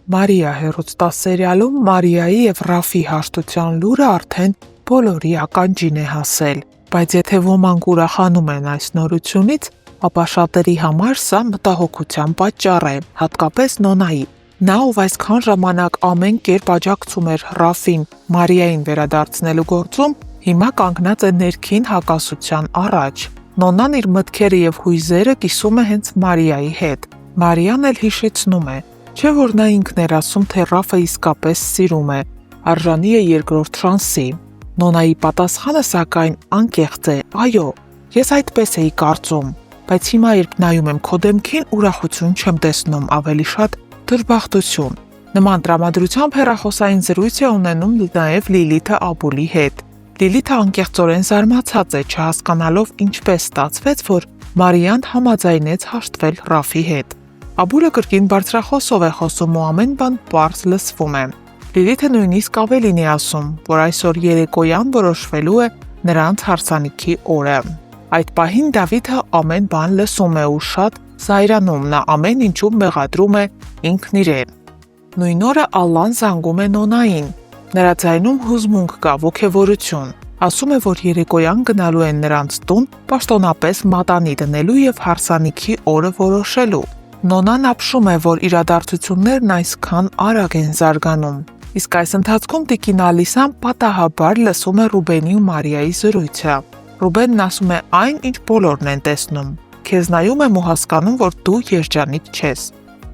Մարիա հեռուստասերիալում Մարիայի և Ռաֆի հաշտության լուրը արդեն բոլորի ականջին է հասել, բայց եթե ոմանք ուրախանում են այս նորությունից, ապա շատերի համար սա մտահոգության պատճառ է, հատկապես Նոնայի։ Նա, ով այսքան ժամանակ ամեն կերպ աջակցում էր Ռաֆին Մարիային վերադարձնելու գործում, հիմա կանգնած է ներքին հակասության առաջ։ Նոնան իր մտքերը և հույզերը կիսում է հենց Մարիայի հետ։ Մարիան էլ հիշեցնում է, չէ՞ որ նա ինքն էր ասում, թե Ռաֆը իսկապես սիրում է, արժանի է երկրորդ շանսի։ Նոնայի պատասխանը սակայն անկեղծ է, այո, ես այդպես էի կարծում, բայց հիմա երբ նայում եմ քո դեմքին, ուրախություն չեմ տեսնում, ավելի շատ դժբախտություն։ Նման տրամադրությամբ հեռախոսային զրույց է ունենում նաև Լիլիթը Աբուլի հետ։ Լիլիթը անկեղծորեն զարմացած է, չհասկանալով ինչպես ստացվեց, որ Մարիան համաձայնեց հաշտվել Ռաֆի հետ։ Աբուլը կրկին բարձրախոսով է խոսում ու ամեն բան պարզ լսվում է։ Լիլիթը նույնիսկ ավելին է ասում, որ այսօր երեկոյան որոշվելու է նրանց հարսանիքի օրը։ Այդ պահին Դավիթը ամեն բան լսում է ու շատ զայրանում, նա ամեն ինչում մեղադրում է ինքն իրեն։ Նույն օրը Ալլան զանգում է Նոնային։ Նրա ձայնում հուզմունք կա, ոգևորություն։ Ասում է, որ երեկոյան գնալու են նրանց տուն, պաշտոնապես մատանի դնելու և հարսանիքի օրը որոշելու։ Նոնան ապշում է, որ իրադարձություններն այսքան արագ են զարգանում։ Իսկ այս ընթացքում տիկին Ալիսան պատահաբար լսում է Ռուբենի ու Մարիայի զրույցը։ Ռուբենն ասում է այն, ինչ բոլորն են տեսնում։ Քեզ նայում եմ ու հասկանում, որ դու երջանիկ չես։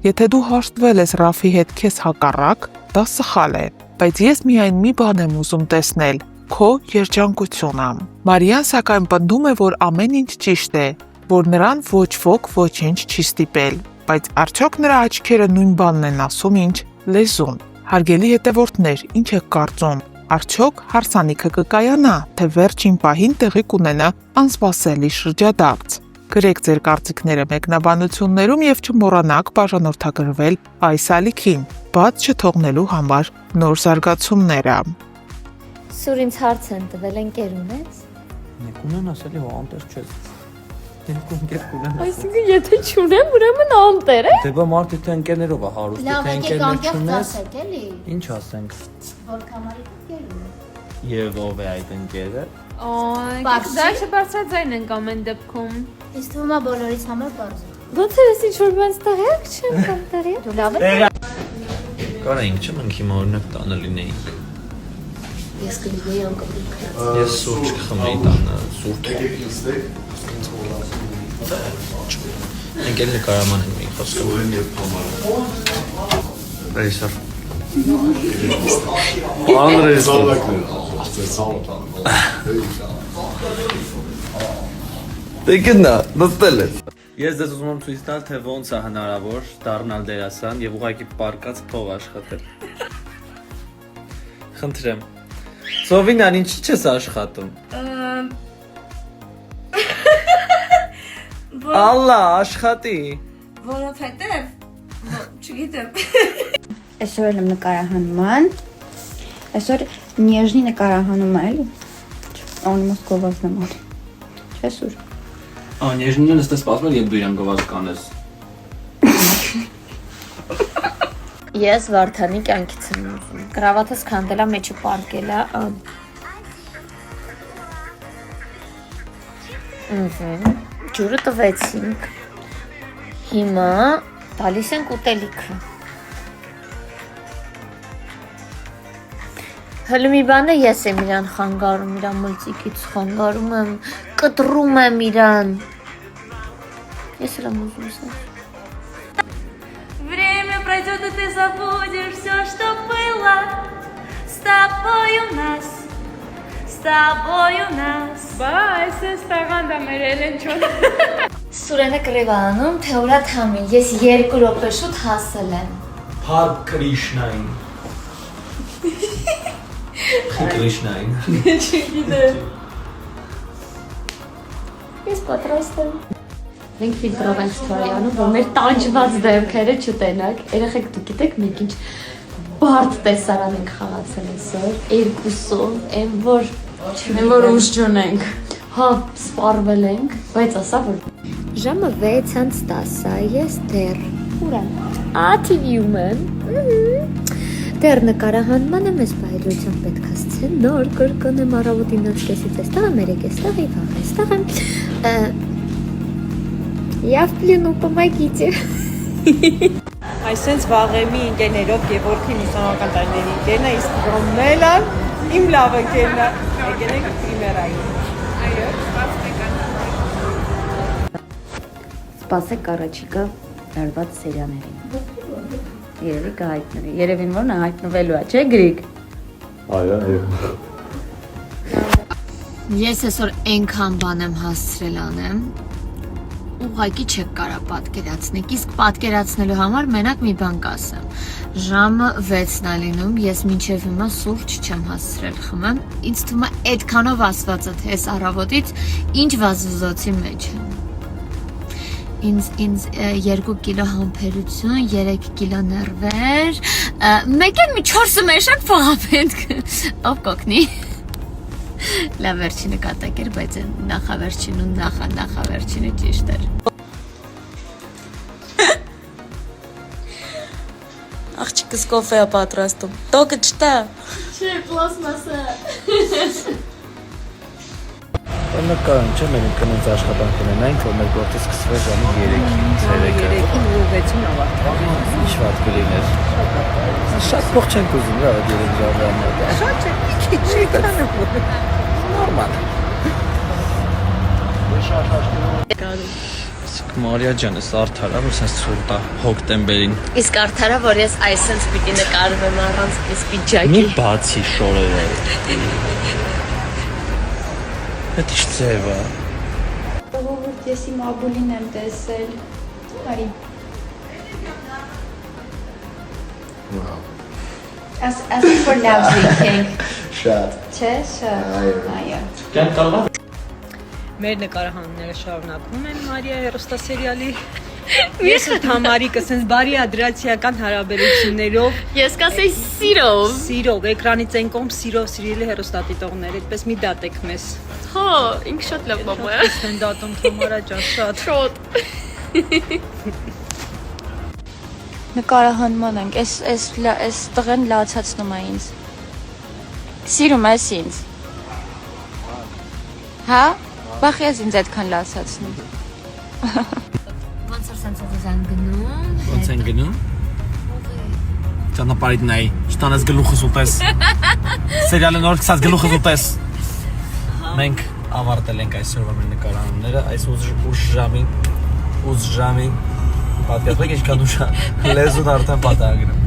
Եթե դու հաշտվել ես Ռաֆի հետ քեզ հակառակ, դա սխալ է, բայց ես միայն մի բան եմ ուզում տեսնել՝ քո երջանկությունը։ Մարիան սակայն պնդում է, որ ամեն ինչ ճիշտ է, որ նրան ոչ ոք ոչինչ չի ստիպել, բայց արդյոք նրա աչքերը նույն բանն են ասում, ինչ լեզուն։ Հարգելի հետևորդներ, ինչ եք կարծում, արդյոք հարսանիքը կկայանա, թե վերջին պահին տեղի կունենա անսպասելի շրջադարձ։ Գրեք ձեր կարծիքները մեկնաբանություններում և չմոռանաք բաժանորդագրվել այս ալիքին, բաց չթողնելու համար նոր զարգացումները։ Սուր ինձ հարց են տվել, ընկեր ունես։ Մեկ ունեն ասելի հո անտեր չես։ Երկու ընկեր կունեն։ Այսինքն եթե չունեմ, ուրեմն անտեր է։ Դե բա մարդի թե ընկերներով է հարուստ, թե ընկերներ չունես։ էլի։ Ինչ ասենք։ Որ կամարի ընկեր ունես։ Եվ ով է այդ ընկերը։ Դա չբարձրաձայն ենք ամեն դեպքում։ Իսկ թվում է բոլորից համար բարձր։ Ոնց է ինչ որ բան ստեղյակ չեմ կամ տեղի։ Դու լավ ես։ Կարայինք չէ՞ մենք հիմա օրինակ տանը լինեինք։ Ես կլինեի անկապիկ։ Ես սուրճ կխմեի տանը, սուրճ։ Ընկերները կարաման են մի խոսքը։ Ռեյսար։ Դե գնա, նստել ես։ Ես դες ուզում եմ ցույց տալ, թե ոնց է հնարավոր դառնալ դերասան եւ ուղղակի պարկած փող աշխատել։ Խնդրեմ։ Սովինան, ինչի՞ չես աշխատում։ Ալլա, աշխատի։ Որովհետև չգիտեմ։ Այսօր եմ նկարահանման։ Այսօր նեժնի նկարահանում է, էլի։ Он մոսկովաց նամար։ Չէ՞ սուր։ Նեժնին ստես սպասվել, երբ դու իրան գովազ կանես։ Ես Վարդանի կյանքից եմ ուզում։ Կրավաթս քանդելա մեջը պարկելա։ Ջուրը տվեցինք։ Հիմա տալիս ենք ուտելիքը։ Հələ մի բան է, ես եմ իրան խանգարում, իրան մլծիկից խանգարում եմ, կտրում եմ իրան։ Ես էլ եմ ուզում սա։ Время пройдет, и ты забудешь все, что было. С тобой у нас, с тобой у нас. Բայց ես տաղանդա մեր Էլենչոն։ Սուրենը կրևանում, թե ուրա թամին, ես 2 րոպե շուտ հասել եմ։ Փար Կրիշնային։ Կրիշնային։ Չգիտեմ։ Ես պատրաստ եմ։ Մենք ֆիլտրով ենք ստորյանում, որ մեր տանջված դեմքերը չտենակ։ Երեխեք դուք գիտեք մենք ինչ բարդ տեսարան ենք խաղացել այսօր, երկուսով, այն որ ուժ չունենք։ Հա, սպառվել ենք, բայց ասա որ ժամը 6:10 է, ես դեռ ուր եմ։ աթիվիում եմ։ Դեռ նկարահանմանը մեզ բայլության պետք է ասցեն նոր կրկնեմ առավոտին 9:30-ից էստեղ եմ, 3:00-ից и վաղ էստեղ եմ։ Я в плену, помогите։ Այսենց վաղեմի ընկերներով Գևորգի մուսոնական տարիների ընկերն է, իսկ Ռոմելան իմ լավ ընկերն է։ Եկեք պրիմերային։ Այո, Սպասեք առաջիկա դարված սերիաներին։ Երևի կհայտնվի։ Երևին որ նա հայտնվելու է, չէ՞ Գրիգ։ Այո։ Ես այսօր այնքան բան եմ հասցրել անեմ, ուղղակի չեք կարա պատկերացնեք, իսկ պատկերացնելու համար մենակ մի բան կասեմ։ Ժամը 6-ն է լինում, ես մինչև հիմա սուրճ չեմ հասցրել խմեմ, ինձ թվում է այդքանով ասվածը թե այս առավոտից ինչ վազվզոցի մեջ եմ։ Ինձ 2 կիլո համբերություն, 3 կիլո ներվեր, մեկ էլ մի 4 մեշակ փող պետք, ով կօգնի։ Լավ վերջինը կատակ էր, բայց նախավերջին ու նախավերջինը ճիշտ էր։ Աղջիկս կոֆե է պատրաստում։ Տոկը չտա։ Չէ, պլաստմասը։ Նկարան չէ, մենք կնենց աշխատանք ունենանք, որ մեր գործը սկսվի ժամը 3-ից 3-ը։ 3-ին ու 6-ին ավարտվի։ Ինչ վատ կլիներ։ Շատ փող չենք ուզում, լավ է 3 ժամը։ Շատ չէ, մի քիչ չկանը։ Նորմալ։ Իսկ Մարիա ջան, էս արդարա, որ sense ցուրտ է հոկտեմբերին։ Իսկ արդարա, որ ես այսպես պիտի նկարվեմ առանց պես Մի պիջակի։ բացի շորերը։ Դա ինչ ձև է։ Ողորդ, ես իմ աբուլին եմ տեսել։ Արի։ As for love drinking. Շատ։ Չէ, շատ։ Այո։ Կան կարող Մեր նկարահանումները շարունակվում են Մարիա հեռուստասերիալի։ Ես ու Թամարիկը sense բարի ադրացիական հարաբերություններով, Ես կասեի սիրով։ սիրով, էկրանից այն կողմ սիրով սիրելի հեռուստադիտողներ, այդպես մի դատեք մեզ։ Հա, ինք շատ լավ մամա է։ Ես են դատում Թամարա ջան, շատ։ Շոտ։ Նկարահանման ենք, այս տղեն լացացնում է ինձ։ Սիրում ես ինձ։ Հա? Բախ ես ինձ այդքան լացացնում։ Ոնց որ սենց են գնում։ Ոնց են գնում։ Ճանապարհիդ նայ, չտանես գլուխս ուտես։ Սերիալը նոր գցած գլուխս ուտես։ Մենք ավարտել ենք այսօրվա մեր նկարահանումները, այս 8 ժամին պատկերացրեք ինչքան ուշ լեզուն արդեն պատահագրում։